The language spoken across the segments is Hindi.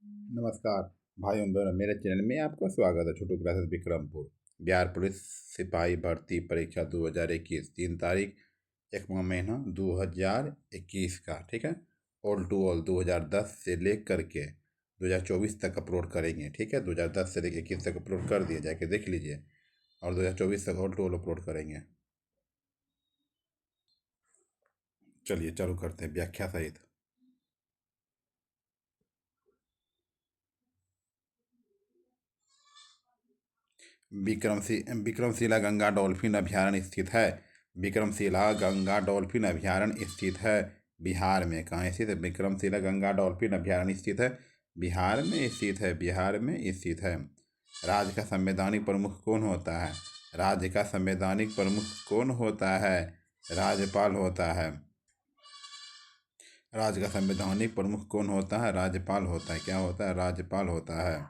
नमस्कार भाइयों बहनों, मेरे चैनल में आपका स्वागत है। छोटू क्लासेस विक्रमपुर। बिहार पुलिस सिपाही भर्ती परीक्षा 2021 3 तारीख 1वां महीना 2021 का, ठीक है। ऑल टू ऑल 2010 से लेकर के 2024 तक अपलोड करेंगे, ठीक है। 2010 से लेकर 21 तक अपलोड कर दिए, जाके देख लीजिए। और 2024 तक ऑल टू ऑल अपलोड करेंगे। चलिए चालू करते हैं व्याख्या सहित। विक्रमशिला गंगा डॉल्फिन अभयारण्य स्थित है। विक्रमशिला गंगा डॉल्फिन अभयारण्य स्थित है बिहार में। कहाँ स्थित है? विक्रमशिला गंगा डॉल्फिन अभयारण्य स्थित है बिहार में स्थित है, बिहार में स्थित है। राज्य का संवैधानिक प्रमुख कौन होता है? राज्य का संवैधानिक प्रमुख कौन होता है? राज्यपाल होता है। राज्य का संवैधानिक प्रमुख कौन होता है? राज्यपाल होता है। क्या होता है? राज्यपाल होता है।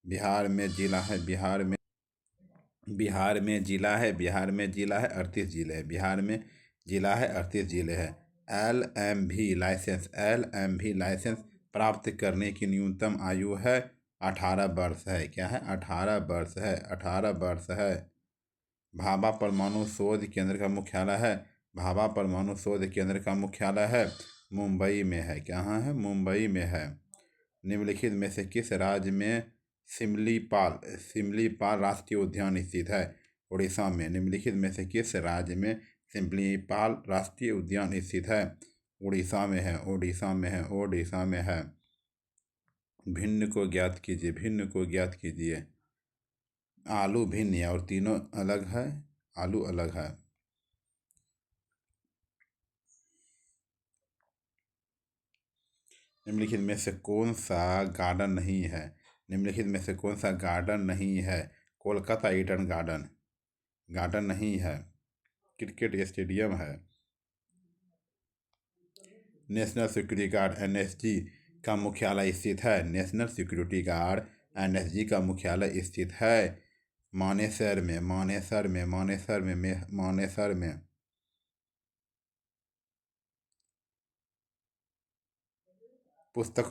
बिहार में जिला है, बिहार में जिला है 38 जिले हैं। बिहार में जिला है 38 जिले हैं। एल एम भी लाइसेंस प्राप्त करने की न्यूनतम आयु है 18 वर्ष है। क्या है? 18 वर्ष है, 18 वर्ष है। भाभा परमाणु शोध केंद्र का मुख्यालय है। भाभा परमाणु शोध केंद्र का मुख्यालय है मुंबई में है। कहाँ है? मुंबई में है। निम्नलिखित में से किस राज्य में सिमलीपाल सिमलीपाल राष्ट्रीय उद्यान स्थित है? उड़ीसा में। निम्नलिखित में से किस राज्य में सिमलीपाल राष्ट्रीय उद्यान स्थित है? उड़ीसा में है, उड़ीसा में है, उड़ीसा में है। भिन्न को ज्ञात कीजिए, भिन्न को ज्ञात कीजिए। आलू भिन्न है और तीनों अलग है। आलू अलग है। निम्नलिखित में से कौन सा गार्डन नहीं है? निम्नलिखित में से कौन सा गार्डन नहीं है? कोलकाता ईडन गार्डन गार्डन नहीं है। क्रिकेट स्टेडियम है। नेशनल सिक्योरिटी गार्ड एनएसजी का मुख्यालय स्थित है। नेशनल सिक्योरिटी गार्ड एनएसजी का मुख्यालय स्थित है मानेसर में, मानेसर में, मानेसर में, मानेसर में। पुस्तक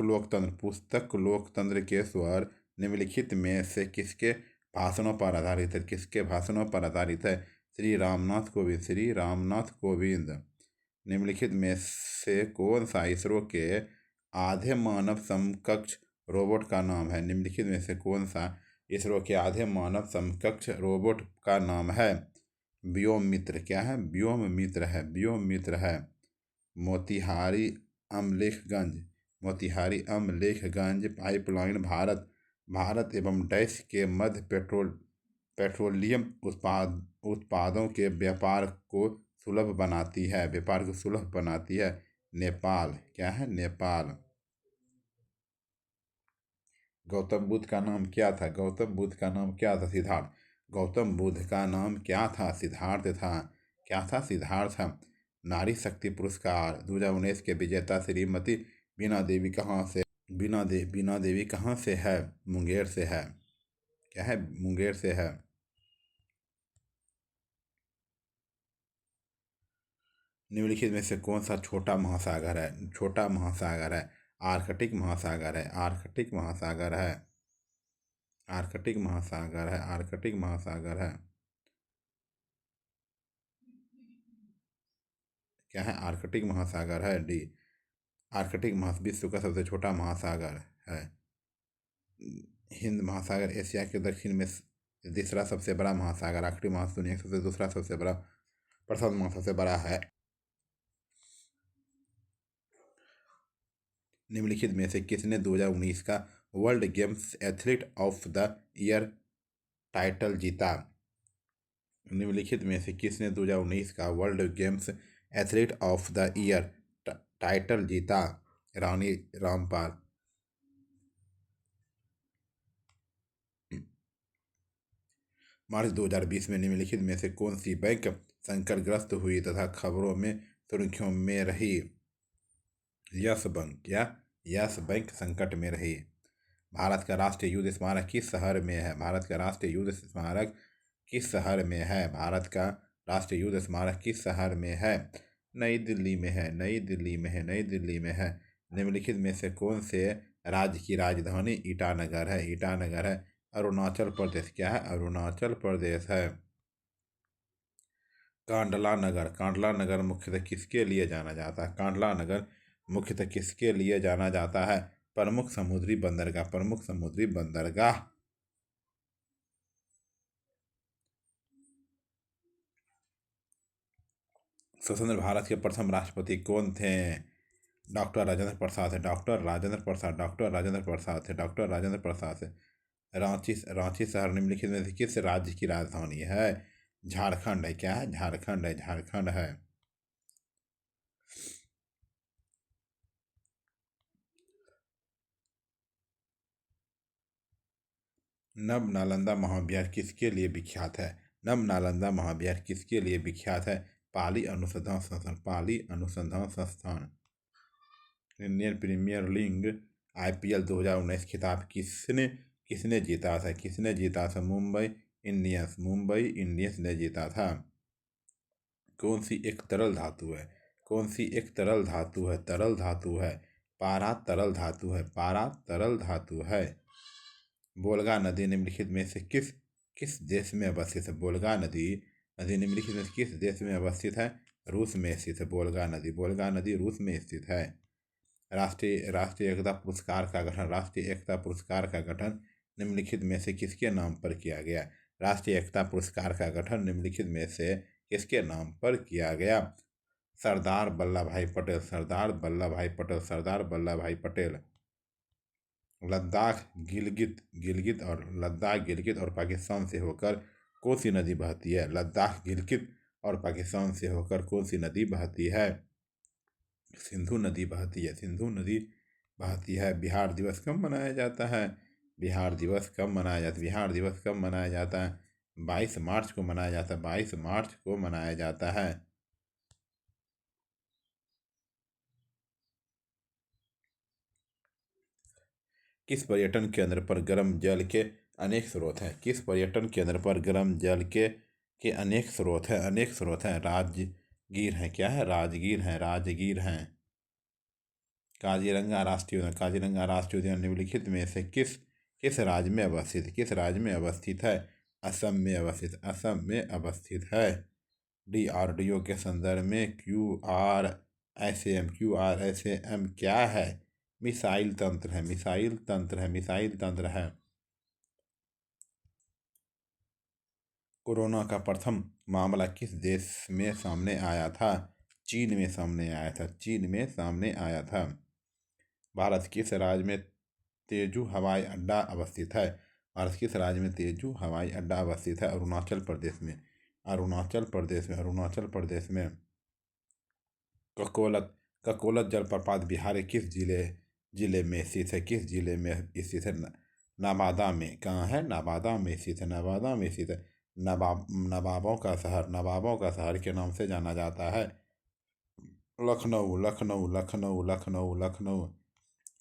लोकतंत्र के स्वर निम्नलिखित में से किसके भाषणों पर आधारित है? किसके भाषणों पर आधारित है? श्री रामनाथ कोविंद, श्री रामनाथ कोविंद। निम्नलिखित में से कौन सा इसरो के आधे मानव समकक्ष रोबोट का नाम है? निम्नलिखित में से कौन सा इसरो के आधे मानव समकक्ष रोबोट का नाम है? व्योम मित्र। क्या है? व्योम मित्र है, व्योम मित्र है। मोतिहारी अमलेखगंज मोतिहारी अमलेखगंज पाइपलाइन भारत एवं डैश के मध्य पेट्रोलियम उत्पादों के व्यापार को सुलभ बनाती है, व्यापार को सुलभ बनाती है। नेपाल। क्या है? नेपाल। गौतम बुद्ध का नाम क्या था? गौतम बुद्ध का नाम क्या था? सिद्धार्थ। गौतम बुद्ध का नाम क्या था? सिद्धार्थ था। क्या था? सिद्धार्थ था। नारी शक्ति पुरस्कार 2019 के विजेता श्रीमती बीना देवी कहाँ से? बीना देवी कहाँ से है? मुंगेर से है। क्या है? मुंगेर से है। निम्नलिखित में से कौन सा छोटा महासागर है? छोटा महासागर है आर्कटिक महासागर है, आर्कटिक महासागर है, आर्कटिक महासागर है, आर्कटिक महासागर है। क्या है? आर्कटिक महासागर है, डी। आर्कटिक विश्व का सबसे छोटा महासागर है। हिंद महासागर एशिया के दक्षिण में तीसरा सबसे बड़ा महासागर। आर्कटिक महासागर दुनिया का सबसे दूसरा सबसे बड़ा, प्रशांत महासागर सबसे बड़ा है। निम्नलिखित में से किसने 2019 का world games athlete of the year title जीता? निम्नलिखित में से किसने 2019 का world games athlete of the year title जीता? रानी रामपाल। मार्च 2020 में निम्नलिखित में से कौन सी बैंक संकटग्रस्त हुई तथा खबरों में सुर्खियों में रही? Yes bank. या यस बैंक संकट में रही। भारत का राष्ट्रीय युद्ध स्मारक किस शहर में है? भारत का राष्ट्रीय युद्ध स्मारक किस शहर में है? भारत का राष्ट्रीय युद्ध स्मारक किस शहर में है? नई दिल्ली में है, नई दिल्ली में है, नई दिल्ली में है। निम्नलिखित में से कौन से राज्य की राजधानी ईटानगर है? ईटानगर है। अरुणाचल प्रदेश क्या है? अरुणाचल प्रदेश है। कांडला नगर, कांडला नगर मुख्यतः किसके लिए जाना जाता है? कांडला नगर मुख्यतः किसके लिए जाना जाता है? प्रमुख समुद्री बंदरगाह, प्रमुख समुद्री बंदरगाह। स्वतंत्र भारत के प्रथम राष्ट्रपति कौन थे? डॉक्टर राजेंद्र प्रसाद है, डॉक्टर राजेंद्र प्रसाद, डॉक्टर राजेंद्र प्रसाद है, डॉक्टर राजेंद्र प्रसाद है। रांची, रांची शहर निम्नलिखित में से किस राज्य की राजधानी है? झारखंड है। क्या है? झारखंड है, झारखंड है। नव नालंदा महाविहार किसके लिए विख्यात है? नव नालंदा महाविहार किसके लिए विख्यात है? पाली अनुसंधान संस्थान, पाली अनुसंधान संस्थान। इंडियन प्रीमियर लीग IPL 2019 खिताब किसने किसने जीता था? किसने जीता था? मुंबई इंडियंस, मुंबई इंडियंस ने जीता था। कौन सी एक तरल धातु है? कौन सी एक तरल धातु है? तरल धातु है। पारा तरल धातु है, पारा तरल धातु है। बोलगा नदी निम्नलिखित में से किस किस देश में अवस्थित है? बोलगा नदी नदी निम्नलिखित में से किस देश में अवस्थित है? रूस में स्थित है। बोलगा नदी, बोलगा नदी रूस में स्थित है। राष्ट्रीय राष्ट्रीय एकता पुरस्कार का गठन, राष्ट्रीय एकता पुरस्कार का गठन निम्नलिखित में से किसके नाम पर किया गया? राष्ट्रीय एकता पुरस्कार का गठन निम्नलिखित में से किसके नाम पर किया गया? सरदार वल्लभ भाई पटेल, सरदार वल्लभ भाई पटेल, सरदार वल्लभ भाई पटेल। लद्दाख गिलगित गिलगित और लद्दाख गिलगित और पाकिस्तान से होकर कौन सी नदी बहती है? लद्दाख गिलगित और पाकिस्तान से होकर कौन सी नदी बहती है? सिंधु नदी बहती है, सिंधु नदी बहती है। बिहार दिवस कब मनाया जाता है? बिहार दिवस कब मनाया जाता है? बिहार दिवस कब मनाया जाता है? 22 मार्च को मनाया जाता है, 22 मार्च को मनाया जाता है। किस पर्यटन केंद्र पर गर्म जल के अनेक स्रोत हैं? किस पर्यटन केंद्र पर गर्म जल के अनेक स्रोत हैं? अनेक स्रोत हैं। राजगीर है। क्या है? राजगीर है, राजगीर हैं। काजीरंगा राष्ट्रीय उद्यान, काजीरंगा राष्ट्रीय उद्यान निम्नलिखित में से किस किस राज्य में अवस्थित किस राज्य में अवस्थित है? असम में अवस्थित, असम में अवस्थित है। DRDO के संदर्भ में QRSAM क्या है? मिसाइल तंत्र है, मिसाइल तंत्र है, मिसाइल तंत्र है। कोरोना का प्रथम मामला किस देश में सामने आया था? चीन में सामने आया था, चीन में सामने आया था। भारत किस राज्य में तेजू हवाई अड्डा अवस्थित है? भारत किस राज्य में तेजू हवाई अड्डा अवस्थित है? अरुणाचल प्रदेश में, अरुणाचल प्रदेश में, अरुणाचल प्रदेश में। ककोलत ककोलत जलप्रपात बिहार के किस जिले में स्थित है? किस जिले में स्थित है? नवादा में। कहाँ है? नवादा में स्थित है, नवादा में स्थित है। नवाबों का शहर, नवाबों का शहर के नाम से जाना जाता है। लखनऊ, लखनऊ, लखनऊ, लखनऊ, लखनऊ।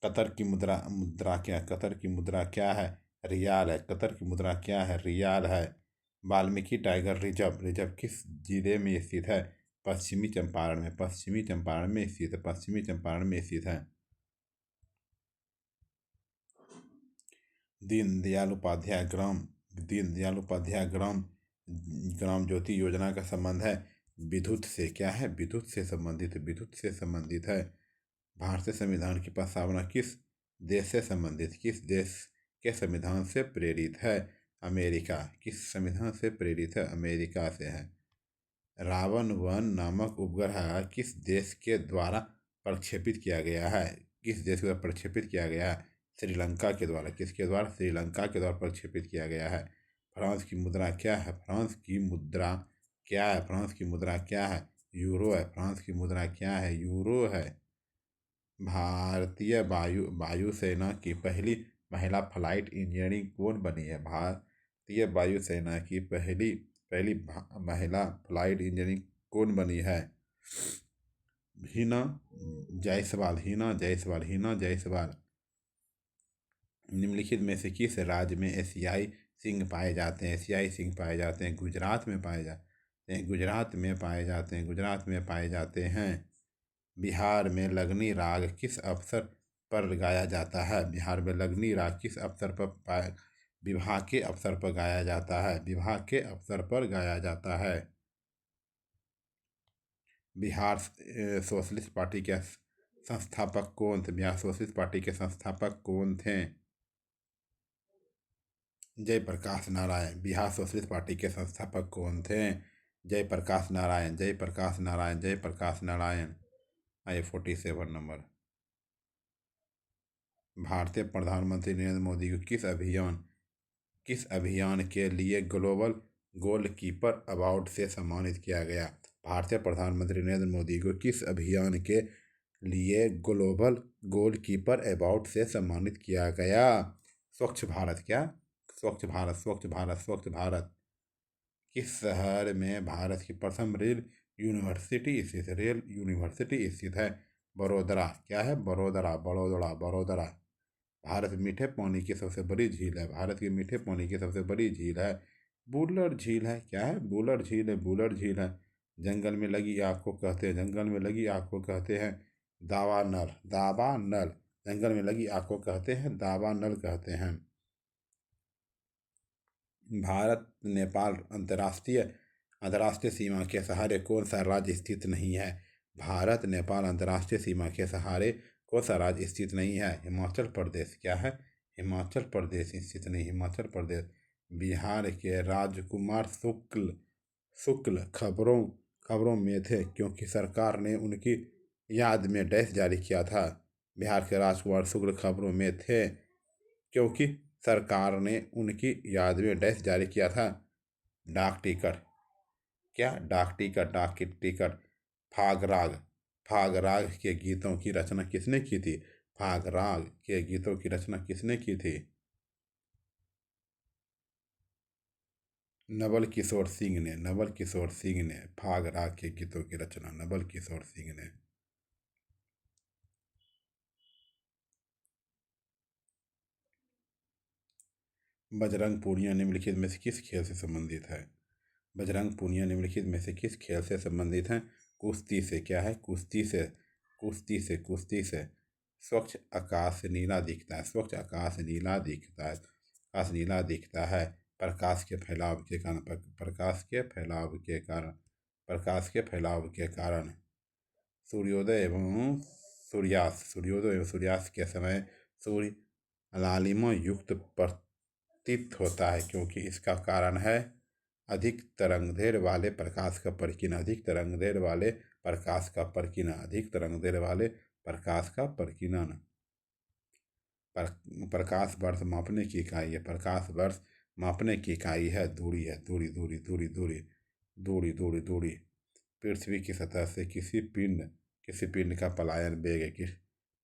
कतर की मुद्रा मुद्रा क्या? कतर की मुद्रा क्या है? रियाल है। कतर की मुद्रा क्या है? रियाल है। वाल्मीकि टाइगर रिजर्व रिजर्व किस जिले में स्थित है? पश्चिमी चंपारण में, पश्चिमी चंपारण में स्थित है, पश्चिमी चंपारण में स्थित है। दीनदयाल उपाध्याय ग्राम दीनदयाल उपाध्याय ग्राम ग्राम ज्योति योजना का संबंध है विद्युत से। क्या है? विद्युत से संबंधित, विद्युत से संबंधित है। भारतीय संविधान की प्रस्तावना किस देश से संबंधित, किस देश के संविधान से प्रेरित है? अमेरिका। किस संविधान से प्रेरित है? अमेरिका से है। रावण वन नामक उपग्रह किस देश के द्वारा प्रक्षेपित किया गया है? किस देश के द्वारा प्रक्षेपित किया गया है? श्रीलंका के द्वारा। किसके द्वारा? श्रीलंका के द्वारा प्रक्षेपित किया गया है। फ्रांस की मुद्रा क्या है? फ्रांस की मुद्रा क्या है? फ्रांस की मुद्रा क्या है? यूरो है। फ्रांस की मुद्रा क्या है? यूरो है। भारतीय वायुसेना की पहली महिला फ्लाइट इंजीनियरिंग कौन बनी है? भारतीय वायुसेना की पहली पहली महिला फ्लाइट इंजीनियरिंग कौन बनी है? हिना जायसवाल, हिना जायसवाल, हिना जायसवाल। निम्नलिखित में से किस राज्य में एशियाई सिंह पाए जाते हैं? एशियाई सिंह पाए जाते हैं गुजरात में पाए जाते हैं, गुजरात में पाए जाते हैं, गुजरात में पाए जाते हैं। बिहार में लगनी राग किस अवसर पर गाया जाता है? बिहार में लगनी राग किस अवसर पर विवाह के अवसर पर गाया जाता है? विवाह के अवसर पर गाया जाता है। बिहार सोशलिस्ट पार्टी के संस्थापक कौन थे? बिहार सोशलिस्ट पार्टी के संस्थापक कौन थे? जयप्रकाश नारायण। बिहार सोशलिस्ट पार्टी के संस्थापक कौन थे? जयप्रकाश नारायण, जयप्रकाश नारायण, जयप्रकाश नारायण। आइए 47 नंबर। भारतीय प्रधानमंत्री नरेंद्र मोदी को किस अभियान के लिए ग्लोबल गोलकीपर अवार्ड से सम्मानित किया गया? भारतीय प्रधानमंत्री नरेंद्र मोदी को किस अभियान के लिए ग्लोबल गोलकीपर अवार्ड से सम्मानित किया गया? स्वच्छ भारत। क्या? स्वच्छ भारत, स्वच्छ भारत, स्वच्छ भारत। किस शहर में भारत की प्रथम रेल यूनिवर्सिटी स्थित है? रेल यूनिवर्सिटी स्थित है बड़ोदरा। क्या है? बड़ोदरा, बड़ोदरा, बड़ोदरा। भारत में मीठे पानी की सबसे बड़ी झील है। भारत की मीठे पानी की सबसे बड़ी झील है बूलर झील है। क्या है? बूलर झील है, बूलर झील है। जंगल में लगी आग को कहते हैं, जंगल में लगी आग को कहते हैं दावा नल, दावा नल। जंगल में लगी आग को कहते हैं दावा नल कहते हैं। भारत नेपाल अंतर्राष्ट्रीय अंतर्राष्ट्रीय सीमा के सहारे कौन सा राज्य स्थित नहीं है? भारत नेपाल अंतर्राष्ट्रीय सीमा के सहारे कौन सा राज्य स्थित नहीं है? हिमाचल प्रदेश। क्या है? हिमाचल प्रदेश स्थित नहीं, हिमाचल प्रदेश। बिहार के राजकुमार शुक्ल शुक्ल खबरों में थे क्योंकि सरकार ने उनकी याद में डैश जारी किया था। बिहार के राजकुमार शुक्ल खबरों में थे क्योंकि सरकार ने उनकी याद में डैश जारी किया था। डाक टिकट। क्या? डाक टिकट, डाक की टिकट। फागराग। फागराग के गीतों की रचना किसने की थी? फागराग के गीतों की रचना किसने की थी? नवल किशोर सिंह ने, नवल किशोर सिंह ने फागराग के गीतों की रचना नवल किशोर सिंह ने। बजरंग पूनिया निम्नलिखित में से किस खेल से संबंधित है? बजरंग पूनिया निम्नलिखित में से किस खेल से संबंधित है? कुश्ती से। क्या है? कुश्ती से, कुश्ती से, कुश्ती से। स्वच्छ आकाश नीला दिखता है, स्वच्छ आकाश नीला दिखता है, आकाश नीला दिखता है प्रकाश के फैलाव के कारण, प्रकाश के फैलाव के कारण, प्रकाश के फैलाव के कारण। सूर्योदय एवं सूर्यास्त, सूर्योदय एवं सूर्यास्त के समय सूर्य लालिमा युक्त प्रतीत होता है क्योंकि इसका कारण है अधिक तरंगदैर्घ्य वाले प्रकाश का परिकीर्ण, अधिक तरंगदैर्घ्य वाले प्रकाश का परिकीर्ण, अधिक तरंगदैर्घ्य वाले प्रकाश का परिकीर्ण। प्रकाश वर्ष मापने की इकाई है, प्रकाश वर्ष मापने की इकाई है दूरी, है दूरी, दूरी, दूरी, दूरी, दूरी, दूरी, दूरी। पृथ्वी की सतह से किसी पिंड का पलायन वेग है।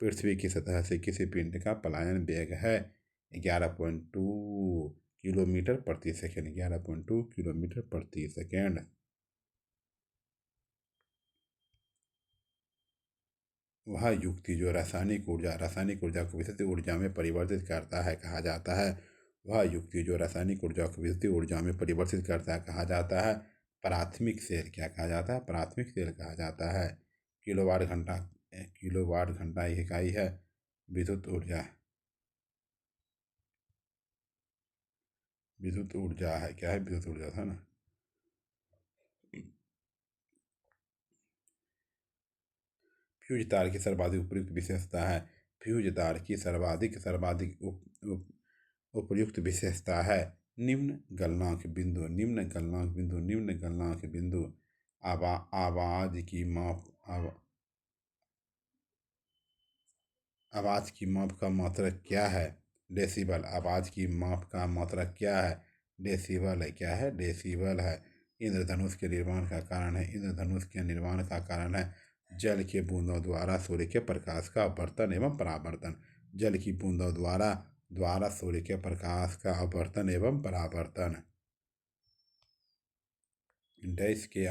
पृथ्वी की सतह से किसी पिंड का पलायन वेग है 11.2 किलोमीटर प्रति सेकेंड, 11.2 किलोमीटर प्रति सेकेंड। वह युक्ति जो रासायनिक ऊर्जा को विद्युत ऊर्जा में परिवर्तित करता है कहा जाता है। वह युक्ति जो रासायनिक ऊर्जा को विद्युत ऊर्जा में परिवर्तित करता है कहा जाता है प्राथमिक सेल। क्या कहा जाता है? प्राथमिक सेल कहा जाता है। किलोवाट घंटा, किलोवाट घंटा इकाई है विद्युत ऊर्जा, विद्युत ऊर्जा है। क्या है? विद्युत ऊर्जा था ना। फ्यूज तार की सर्वाधिक उपयुक्त विशेषता है। फ्यूज तार की सर्वाधिक सर्वाधिक उपयुक्त विशेषता है निम्न गलनांक बिंदु, निम्न गलनांक बिंदु, निम्न गलनांक बिंदु। आवाज की माप, आवाज की माप का मात्रक क्या है? डेसिबल। आवाज की माप का मात्रक क्या है? डेसिबल है। क्या है? डेसिबल है। इंद्रधनुष के निर्माण का कारण है, इंद्रधनुष के निर्माण का कारण है जल के बूंदों द्वारा सूर्य के प्रकाश का अपवर्तन एवं परावर्तन। जल की बूंदों द्वारा सूर्य के प्रकाश का अपवर्तन एवं परावर्तन। डैश के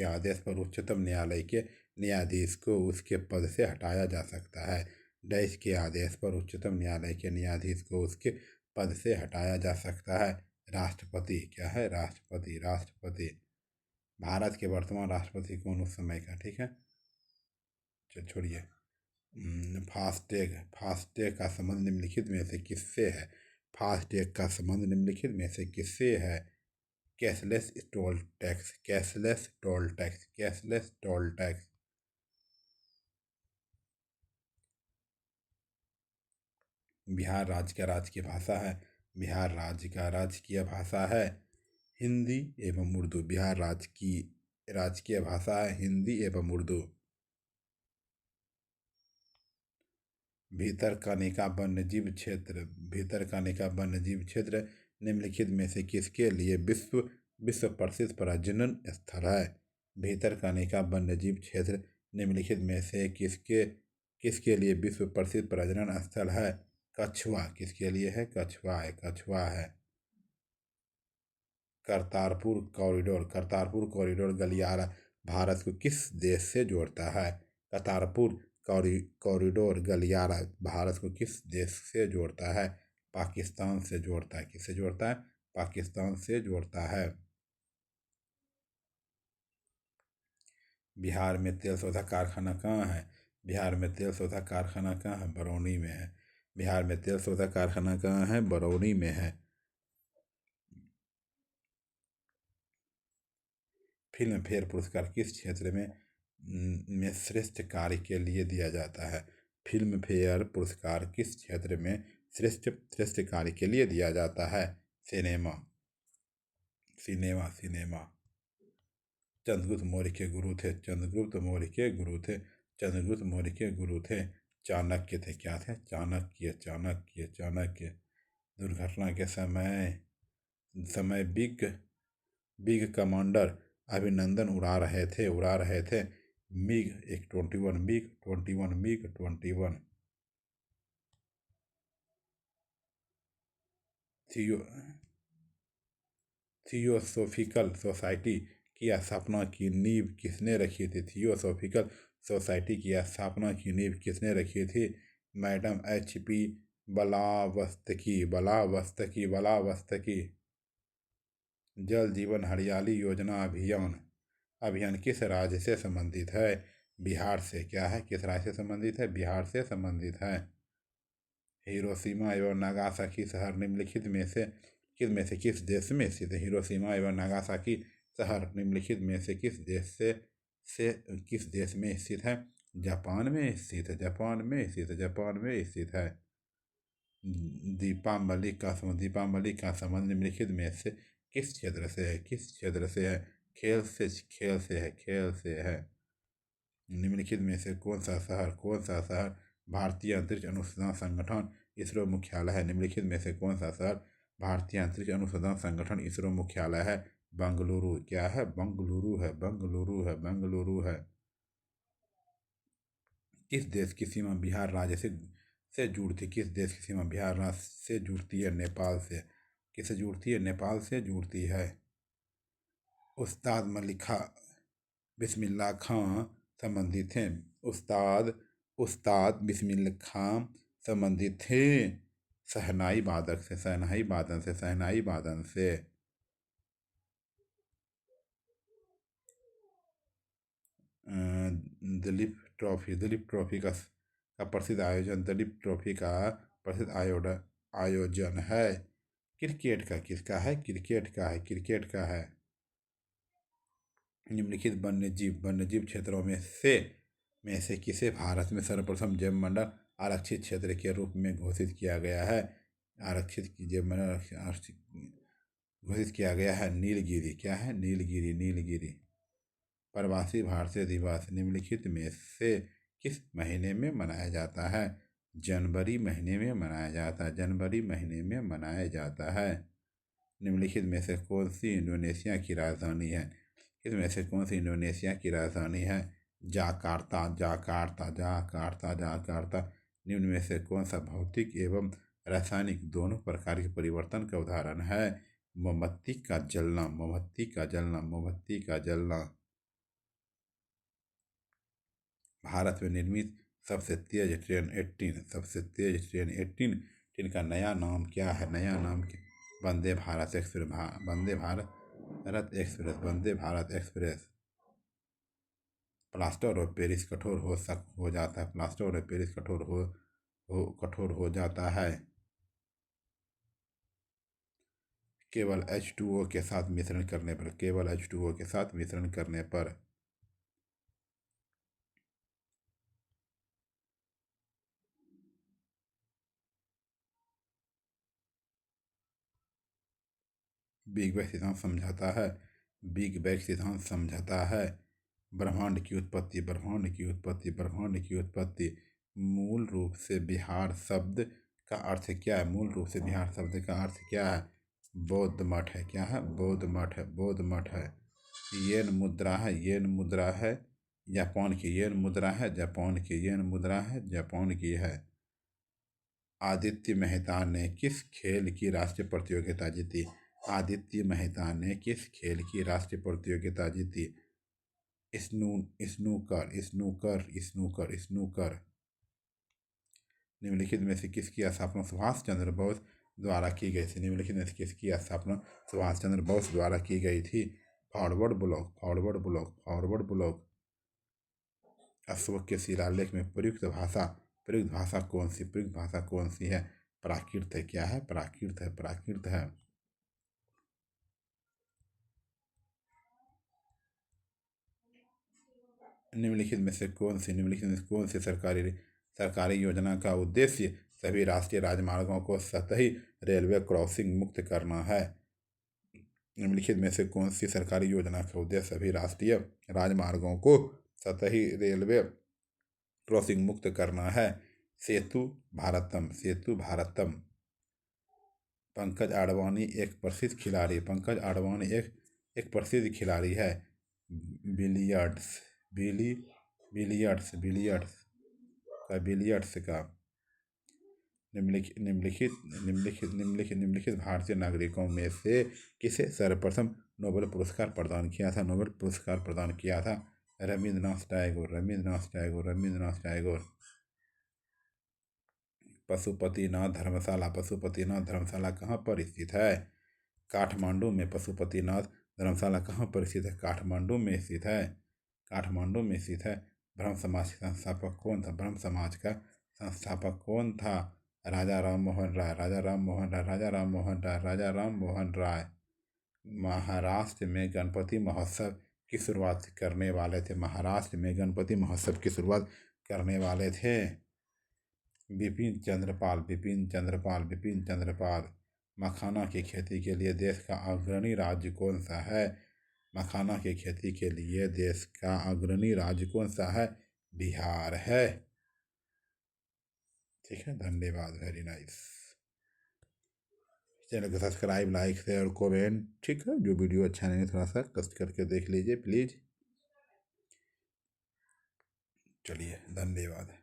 आदेश पर उच्चतम न्यायालय के न्यायाधीश को उसके पद से हटाया जा सकता है। डैश के आदेश पर उच्चतम न्यायालय के न्यायाधीश को उसके पद से हटाया जा सकता है राष्ट्रपति। क्या है? राष्ट्रपति, राष्ट्रपति। भारत के वर्तमान राष्ट्रपति कौन उस समय का? ठीक है, छोड़िए। फास्टैग का संबंध निम्नलिखित में से किससे है? फास्टैग का संबंध निम्नलिखित में से किससे है? Cashless toll tax, cashless toll tax, cashless toll tax. Bihar राज्य का राजकीय भाषा है, बिहार राज्य का राजकीय भाषा है हिंदी एवं उर्दू। बिहार राज्य की राजकीय भाषा है हिंदी एवं उर्दू। भीतरकनिका वन्यजीव क्षेत्र, भीतरकनिका वन्यजीव क्षेत्र निम्नलिखित में से किसके लिए विश्व प्रसिद्ध प्रजनन स्थल है? भीतरकनिका वन्यजीव क्षेत्र निम्नलिखित में से किसके किसके लिए विश्व प्रसिद्ध प्रजनन स्थल है? कछुआ। किसके लिए है? कछुआ है, कछुआ है। करतारपुर कॉरिडोर, करतारपुर कॉरिडोर गलियारा भारत को किस देश से जोड़ता है? करतारपुर कॉरिडोर गलियारा भारत को किस देश से जोड़ता है? पाकिस्तान से जोड़ता है। किससे जोड़ता है? पाकिस्तान से जोड़ता है। बिहार में तेल शोधक कारखाना कहाँ है? बिहार में तेल शोधक कारखाना कहाँ है? बरौनी में है। बिहार में तेल शोधक कारखाना कहाँ है? बरौनी में है। फिल्म फेयर पुरस्कार किस क्षेत्र में श्रेष्ठ कार्य के लिए दिया जाता है? फिल्म फेयर पुरस्कार किस क्षेत्र में श्रेष्ठ कार्य के लिए दिया जाता है? Cinema, cinema, cinema. Chandragupta Maurya के गुरु थे, चंद्रगुप्त मौर्य के गुरु थे, चंद्रगुप्त मौर्य के गुरु थे चाणक्य थे। क्या थे? चाणक्य, चाणक्य, चाणक्य। दुर्घटना के समय समय बिग बिग कमांडर अभिनंदन उड़ा रहे थे मिग 21, मिग 21, मिग 21। थियो थियोसोफिकल सोसाइटी की स्थापना की नींव किसने रखी थी? थियोसोफिकल सोसाइटी की स्थापना की नींव किसने रखी थी? Madam HP Blavatsky, Blavatsky, Blavatsky. जल जीवन हरियाली योजना अभियान अभियान किस राज्य से संबंधित है? बिहार से। क्या है? किस राज्य से संबंधित है? बिहार से संबंधित है। हिरोशिमा एवं नागासाकी शहर निम्नलिखित में से किस देश में स्थित है? हिरोशिमा एवं नागासाकी शहर निम्नलिखित में से किस देश में स्थित है? जापान में स्थित है, जापान में स्थित है, जापान में स्थित है। दीपावली का संबंध निम्नलिखित में से किस क्षेत्र से है? किस क्षेत्र से है? खेल से है, खेल से है। निम्नलिखित में से कौन सा शहर भारतीय अंतरिक्ष अनुसंधान संगठन इसरो मुख्यालय है? निम्नलिखित में से कौन सा शहर भारतीय अंतरिक्ष अनुसंधान संगठन इसरो मुख्यालय है? बंगलुरु। क्या है? बंगलुरु है, बंगलुरु है, बंगलुरु है। किस देश की सीमा बिहार राज्य से जुड़ती? किस देश की सीमा बिहार राज्य से जुड़ती है? नेपाल से। किससे जुड़ती है? नेपाल से जुड़ती है। उस्ताद मलिका बिस्मिल्लाह खां संबंधित थे। उस्ताद बिस्मिल्लाह खां संबंधित थे शहनाई वादक से, शहनाई वादन से, शहनाई वादन से। दिलीप ट्रॉफी का प्रसिद्ध आयोजन, दिलीप ट्रॉफी का प्रसिद्ध आयोजन है क्रिकेट का। किसका है? क्रिकेट का है, क्रिकेट का है। निम्नलिखित वन्यजीव क्षेत्रों में से किसे भारत में सर्वप्रथम जैव मंडल आरक्षित क्षेत्र के रूप में घोषित किया गया है? आरक्षित जैव मंडल घोषित किया गया है नीलगिरी। क्या है? नीलगिरी, नीलगिरी। प्रवासी भारतीय दिवस निम्नलिखित में से किस महीने में मनाया जाता है? जनवरी महीने में मनाया जाता है, जनवरी महीने में मनाया जाता है। निम्नलिखित में से कौन सी इंडोनेशिया की राजधानी है? इसमें से कौन सी इंडोनेशिया की राजधानी है? Jakarta, Jakarta, Jakarta, Jakarta. निम्न में से कौन सा भौतिक एवं रासायनिक दोनों प्रकार के परिवर्तन का उदाहरण है? मोमबत्ती का जलना, मोमबत्ती का जलना, मोमबत्ती का जलना। भारत में निर्मित सबसे तेज ट्रेन 18 ट्रेन का नया नाम क्या है? नया नाम Vande Bharat Express, Vande Bharat Express, Vande Bharat Express. Plaster of Paris कठोर हो जाता है। प्लास्टर ऑफ पेरिस कठोर हो जाता है। केवल H2O के साथ मिश्रण करने पर, केवल H2O के साथ मिश्रण करने पर। बिग बैंग सिद्धांत समझाता है। बिग बैंग सिद्धांत समझाता है। ब्रह्मांड की उत्पत्ति, ब्रह्मांड की उत्पत्ति, ब्रह्मांड की उत्पत्ति। मूल रूप से बिहार शब्द का अर्थ क्या है? मूल रूप से बिहार शब्द का अर्थ क्या है? बौद्ध मठ है। क्या है? बौद्ध मठ है। बौद्ध मठ है। येन मुद्रा है। येन मुद्रा है जापान की। येन मुद्रा है जापान की। येन मुद्रा है जापान की है। आदित्य मेहता ने किस खेल की राष्ट्रीय प्रतियोगिता जीती? आदित्य मेहता ने किस खेल की राष्ट्रीय प्रतियोगिता जीती? Snooker, snooker, snooker, snooker. निम्नलिखित में से किसकी स्थापना सुभाष चंद्र बोस द्वारा की गई थी? निम्नलिखित में से किसकी स्थापना सुभाष चंद्र बोस द्वारा की गई थी? Forward block, forward block, forward block. Ashok के शिलालेख में प्रयुक्त भाषा कौन सी? प्रयुक्त भाषा कौन सी है? प्राकृत है। क्या है? प्राकृत है। प्राकृत है। निम्नलिखित में से कौन सी सरकारी योजना का उद्देश्य सभी राष्ट्रीय राजमार्गों को सतही रेलवे क्रॉसिंग मुक्त करना है? निम्नलिखित में से कौन सी सरकारी योजना का उद्देश्य सभी राष्ट्रीय राजमार्गों को सतही रेलवे क्रॉसिंग मुक्त करना है? सेतु भारतम, सेतु भारतम। पंकज आडवाणी एक प्रसिद्ध खिलाड़ी, पंकज आडवाणी एक प्रसिद्ध खिलाड़ी है। बिलियर्ड्स, बिलियर्ड्स, बिलियर्ड्स का, बिलियर्ड्स का। निम्नलिखित निम्नलिखित निम्नलिखित निम्नलिखित निम्नलिखित भारतीय नागरिकों में से किसे सर्वप्रथम नोबेल पुरस्कार प्रदान किया था? नोबेल पुरस्कार प्रदान किया था रविंद्रनाथ टैगोर, रविंद्रनाथ टैगोर, रविंद्रनाथ टैगोर। पशुपतिनाथ धर्मशाला, पशुपतिनाथ धर्मशाला कहाँ पर स्थित है? काठमांडू में। पशुपतिनाथ धर्मशाला कहाँ पर स्थित है? काठमांडू में स्थित है। काठमांडू में स्थित है। ब्रह्म समाज का संस्थापक कौन था? ब्रह्म समाज का संस्थापक कौन था? राजा राम मोहन राय, राजा राम मोहन राय, राजा राम मोहन राय, राजा राम मोहन राय। महाराष्ट्र में गणपति महोत्सव की शुरुआत करने वाले थे? महाराष्ट्र में गणपति महोत्सव की शुरुआत करने वाले थे बिपिन चंद्रपाल, बिपिन चंद्रपाल, बिपिन चंद्रपाल। मखाना की खेती के लिए देश का अग्रणी राज्य कौन सा है? मखाना की खेती के लिए देश का अग्रणी राज्य कौन सा है? बिहार है। ठीक है, धन्यवाद। Very nice. चैनल को सब्सक्राइब, लाइक, शेयर, कमेंट। ठीक है, जो वीडियो अच्छा नहीं थोड़ा सा कष्ट करके देख लीजिए प्लीज़। चलिए, धन्यवाद।